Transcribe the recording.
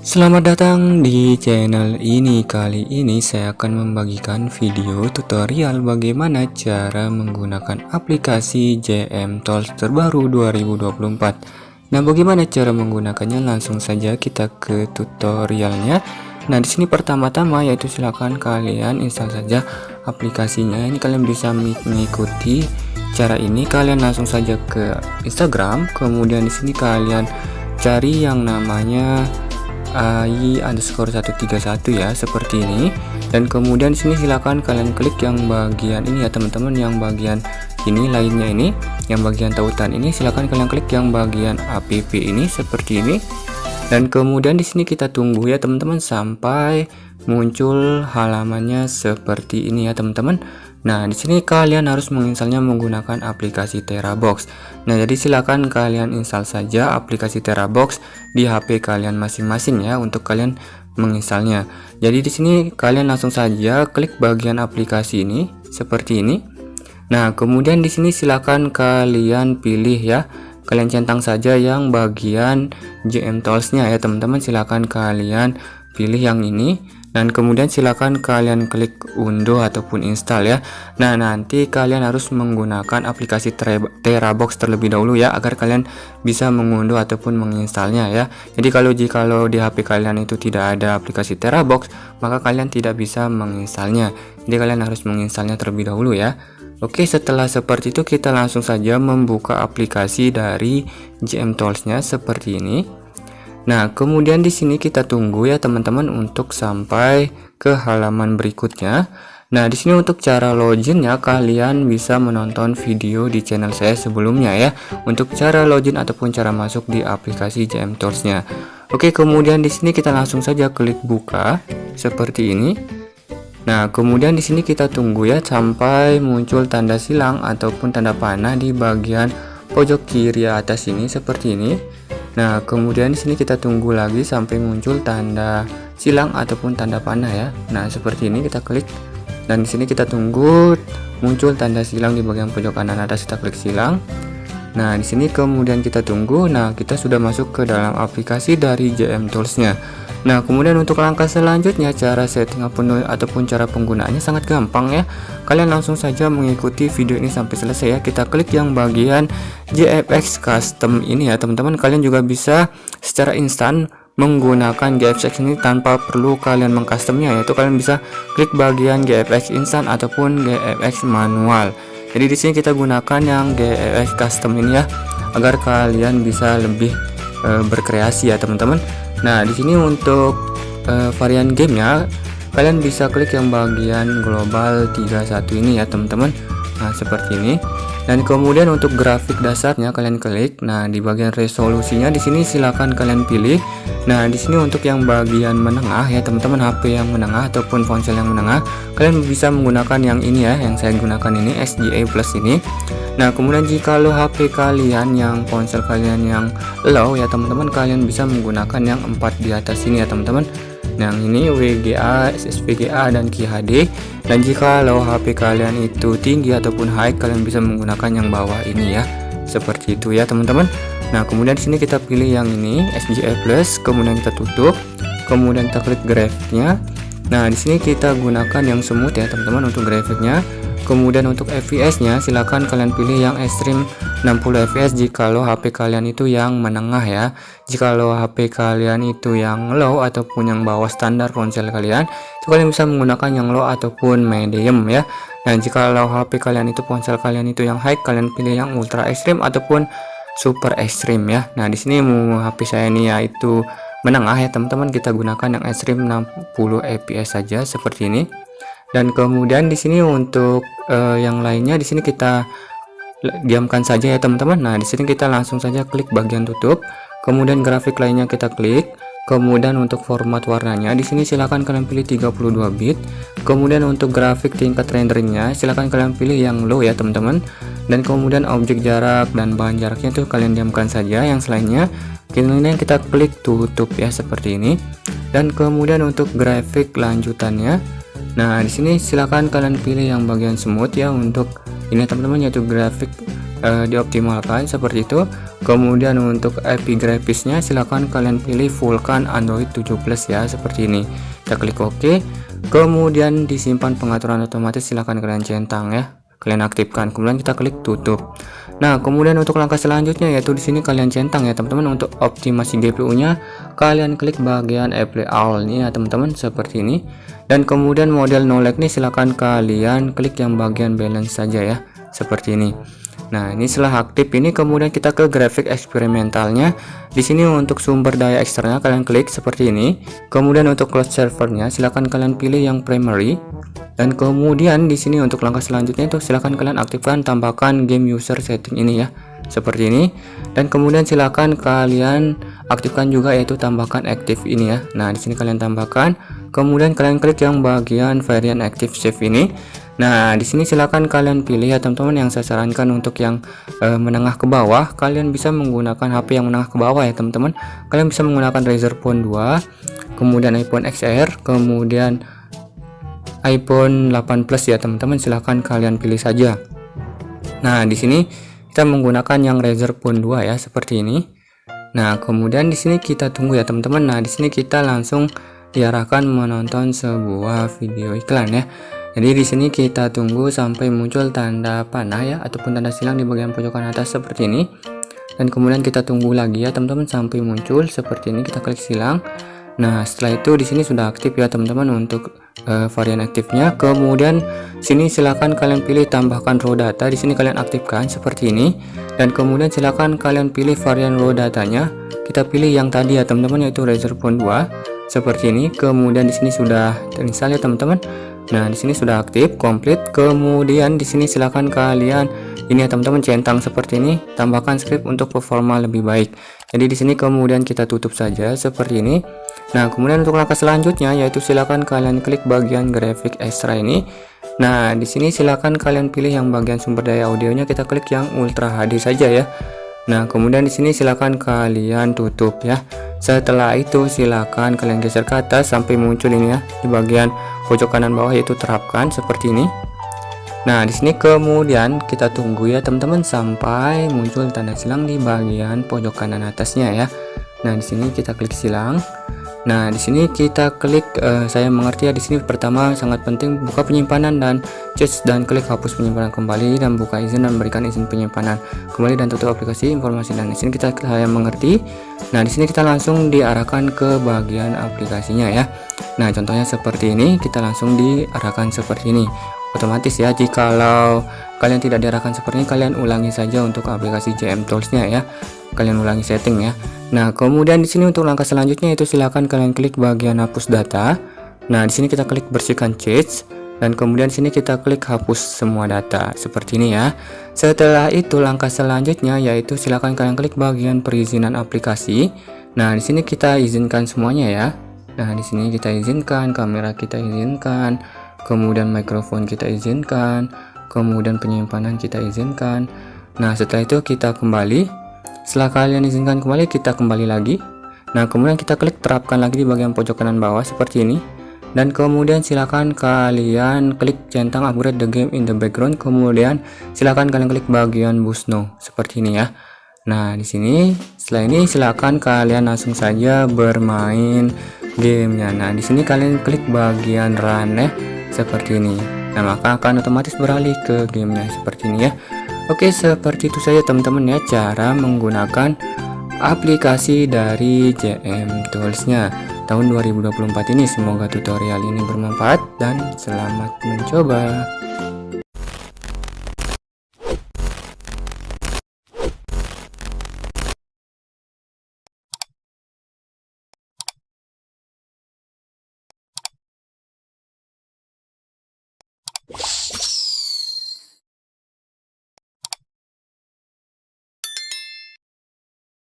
Selamat datang di channel ini. Kali ini saya akan membagikan video tutorial bagaimana cara menggunakan aplikasi JM Tools terbaru 2024. Nah, bagaimana cara menggunakannya? Langsung saja kita ke tutorialnya. Nah, di sini pertama-tama yaitu silakan kalian install saja aplikasinya. Ini kalian bisa mengikuti cara ini. Kalian langsung saja ke Instagram, kemudian di sini kalian cari yang namanya AI_131 ya, seperti ini. Dan kemudian di sini silakan kalian klik yang bagian ini ya teman-teman, yang bagian ini lainnya ini, yang bagian tautan ini silakan kalian klik yang bagian app ini seperti ini. Dan kemudian di sini kita tunggu ya teman-teman sampai muncul halamannya seperti ini ya teman-teman. Nah, di sini kalian harus menginstalnya menggunakan aplikasi Terabox. Nah, jadi silakan kalian install saja aplikasi Terabox di HP kalian masing-masing ya untuk kalian menginstalnya. Jadi di sini kalian langsung saja klik bagian aplikasi ini seperti ini. Nah, kemudian di sini silakan kalian pilih ya. Kalian centang saja yang bagian JM Tools-nya ya teman-teman. Silakan kalian pilih yang ini. Dan kemudian silakan kalian klik unduh ataupun install ya. Nah, nanti kalian harus menggunakan aplikasi Terabox terlebih dahulu ya, agar kalian bisa mengunduh ataupun menginstalnya ya. Jadi jikalau di HP kalian itu tidak ada aplikasi Terabox, maka kalian tidak bisa menginstalnya. Jadi kalian harus menginstalnya terlebih dahulu ya. Oke, setelah seperti itu kita langsung saja membuka aplikasi dari JM Tools-nya seperti ini. Nah, kemudian di sini kita tunggu ya teman-teman untuk sampai ke halaman berikutnya. Nah, di sini untuk cara loginnya kalian bisa menonton video di channel saya sebelumnya ya, untuk cara login ataupun cara masuk di aplikasi JM Tools-nya. Oke, kemudian di sini kita langsung saja klik buka seperti ini. Nah, kemudian di sini kita tunggu ya sampai muncul tanda silang ataupun tanda panah di bagian pojok kiri atas ini seperti ini. Nah, kemudian di sini kita tunggu lagi sampai muncul tanda silang ataupun tanda panah ya. Nah, seperti ini kita klik, dan di sini kita tunggu muncul tanda silang di bagian pojok kanan atas, kita klik silang. Nah, di sini kemudian kita tunggu. Nah, kita sudah masuk ke dalam aplikasi dari JM Tools-nya. Nah, kemudian untuk langkah selanjutnya, cara setting ataupun cara penggunaannya sangat gampang ya. Kalian langsung saja mengikuti video ini sampai selesai ya. Kita klik yang bagian GFX Custom ini ya teman-teman. Kalian juga bisa secara instan menggunakan GFX ini tanpa perlu kalian mengcustomnya, yaitu kalian bisa klik bagian GFX instan ataupun GFX manual. Jadi di sini kita gunakan yang GFX Custom ini ya, agar kalian bisa lebih berkreasi ya teman-teman. Nah, di sini untuk varian gamenya kalian bisa klik yang bagian global 31 ini ya teman-teman. Nah, seperti ini. Dan kemudian untuk grafik dasarnya kalian klik. Nah, di bagian resolusinya di sini silakan kalian pilih. Nah, di sini untuk yang bagian menengah ya teman-teman, HP yang menengah ataupun ponsel yang menengah, kalian bisa menggunakan yang ini ya, yang saya gunakan ini SGA Plus ini. Nah, kemudian jika HP kalian yang ponsel kalian yang low ya teman-teman, kalian bisa menggunakan yang 4 di atas ini ya teman-teman. Yang ini WGA, SSVGA dan QHD. Dan jika HP kalian itu tinggi ataupun high, kalian bisa menggunakan yang bawah ini ya. Seperti itu ya teman-teman. Nah, kemudian di sini kita pilih yang ini SGA Plus, kemudian kita tutup, kemudian kita klik grafiknya. Nah, di sini kita gunakan yang smooth ya teman-teman untuk grafiknya. Kemudian untuk FPS-nya silakan kalian pilih yang ekstrim 60 fps jikalau HP kalian itu yang menengah ya. Jikalau HP kalian itu yang low ataupun yang bawah standar ponsel kalian, itu kalian bisa menggunakan yang low ataupun medium ya. Dan jikalau HP kalian itu ponsel kalian itu yang high, kalian pilih yang ultra ekstrim ataupun super ekstrim ya. Nah, di sini HP saya ini yaitu menengah ya teman-teman, kita gunakan yang ekstrim 60 fps saja seperti ini. Dan kemudian di sini untuk yang lainnya di sini kita diamkan saja ya teman-teman. Nah, di sini kita langsung saja klik bagian tutup. Kemudian grafik lainnya kita klik. Kemudian untuk format warnanya di sini silakan kalian pilih 32 bit. Kemudian untuk grafik tingkat renderingnya silakan kalian pilih yang low ya teman-teman. Dan kemudian objek jarak dan bahan jaraknya itu kalian diamkan saja. Yang lainnya kemudian kita klik tutup ya seperti ini. Dan kemudian untuk grafik lanjutannya, nah di sini silakan kalian pilih yang bagian smooth ya untuk ini teman-teman, yaitu grafik dioptimalkan seperti itu. Kemudian untuk API grafisnya silahkan kalian pilih Vulkan Android 7 Plus ya, seperti ini. Kita klik OK. Kemudian disimpan pengaturan otomatis silahkan kalian centang ya, kalian aktifkan. Kemudian kita klik tutup. Nah, kemudian untuk langkah selanjutnya yaitu di sini kalian centang ya teman-teman. Untuk optimasi GPU-nya kalian klik bagian Apply All ini ya teman-teman, seperti ini. Dan kemudian model no lag nih silahkan kalian klik yang bagian balance saja ya, seperti ini. Nah, ini setelah aktif ini kemudian kita ke grafik eksperimentalnya. Di sini untuk sumber daya eksternal kalian klik seperti ini. Kemudian untuk cloud servernya silahkan kalian pilih yang primary. Dan kemudian di sini untuk langkah selanjutnya itu silahkan kalian aktifkan tambahkan game user setting ini ya, seperti ini. Dan kemudian silahkan kalian aktifkan juga yaitu tambahkan active ini ya. Nah, di sini kalian tambahkan. Kemudian kalian klik yang bagian variant active save ini. Nah, di sini silakan kalian pilih ya teman-teman. Yang saya sarankan untuk yang menengah ke bawah, kalian bisa menggunakan HP yang menengah ke bawah ya teman-teman. Kalian bisa menggunakan Razer Phone 2, kemudian iPhone XR, kemudian iPhone 8 Plus ya teman-teman. Silahkan kalian pilih saja. Nah, di sini kita menggunakan yang Razer Phone 2 ya, seperti ini. Nah, kemudian di sini kita tunggu ya teman-teman. Nah, di sini kita langsung diarahkan menonton sebuah video iklan ya. Jadi di sini kita tunggu sampai muncul tanda panah ya, ataupun tanda silang di bagian pojokan atas seperti ini. Dan kemudian kita tunggu lagi ya teman-teman sampai muncul seperti ini. Kita klik silang. Nah, setelah itu di sini sudah aktif ya teman-teman untuk varian aktifnya. Kemudian sini silakan kalian pilih tambahkan raw data. Di sini kalian aktifkan seperti ini. Dan kemudian silakan kalian pilih varian raw datanya. Kita pilih yang tadi ya teman-teman, yaitu Razer Phone 2 seperti ini. Kemudian di sini sudah terinstall ya teman-teman. Nah, di sini sudah aktif, komplit. Kemudian di sini silakan kalian ini ya teman-teman centang seperti ini, tambahkan script untuk performa lebih baik. Jadi di sini kemudian kita tutup saja seperti ini. Nah, kemudian untuk langkah selanjutnya yaitu silakan kalian klik bagian grafik extra ini. Nah, di sini silakan kalian pilih yang bagian sumber daya audionya, kita klik yang Ultra HD saja ya. Nah, kemudian di sini silakan kalian tutup ya. Setelah itu silakan kalian geser ke atas sampai muncul ini ya di bagian pojok kanan bawah, yaitu terapkan seperti ini. Nah, di sini kemudian kita tunggu ya teman-teman sampai muncul tanda silang di bagian pojok kanan atasnya ya. Nah, di sini kita klik silang. Nah, di sini kita klik saya mengerti ya. Di sini pertama sangat penting buka penyimpanan dan chat, dan klik hapus penyimpanan kembali, dan buka izin dan berikan izin penyimpanan kembali, dan tutup aplikasi informasi. Dan di sini kita saya mengerti. Nah, di sini kita langsung diarahkan ke bagian aplikasinya ya. Nah, contohnya seperti ini, kita langsung diarahkan seperti ini. Otomatis ya, jikalau kalian tidak diarahkan seperti ini, kalian ulangi saja untuk aplikasi JM Tools-nya ya. Kalian ulangi setting ya. Nah, kemudian di sini untuk langkah selanjutnya itu silakan kalian klik bagian hapus data. Nah, di sini kita klik bersihkan cache, dan kemudian sini kita klik hapus semua data seperti ini ya. Setelah itu langkah selanjutnya yaitu silakan kalian klik bagian perizinan aplikasi. Nah, di sini kita izinkan semuanya ya. Nah, di sini kita izinkan kamera, kita izinkan, kemudian mikrofon kita izinkan, kemudian penyimpanan kita izinkan. Nah, setelah itu kita kembali. Setelah kalian izinkan kembali, kita kembali lagi. Nah, kemudian kita klik terapkan lagi di bagian pojok kanan bawah seperti ini. Dan kemudian silakan kalian klik centang upgrade the game in the background. Kemudian silakan kalian klik bagian boost now seperti ini ya. Nah, di sini setelah ini silakan kalian langsung saja bermain gamenya. Nah, di sini kalian klik bagian run ya seperti ini. Nah, maka akan otomatis beralih ke gamenya seperti ini ya. Oke, seperti itu saja teman-teman ya cara menggunakan aplikasi dari JM Tools-nya tahun 2024 ini. Semoga tutorial ini bermanfaat dan selamat mencoba.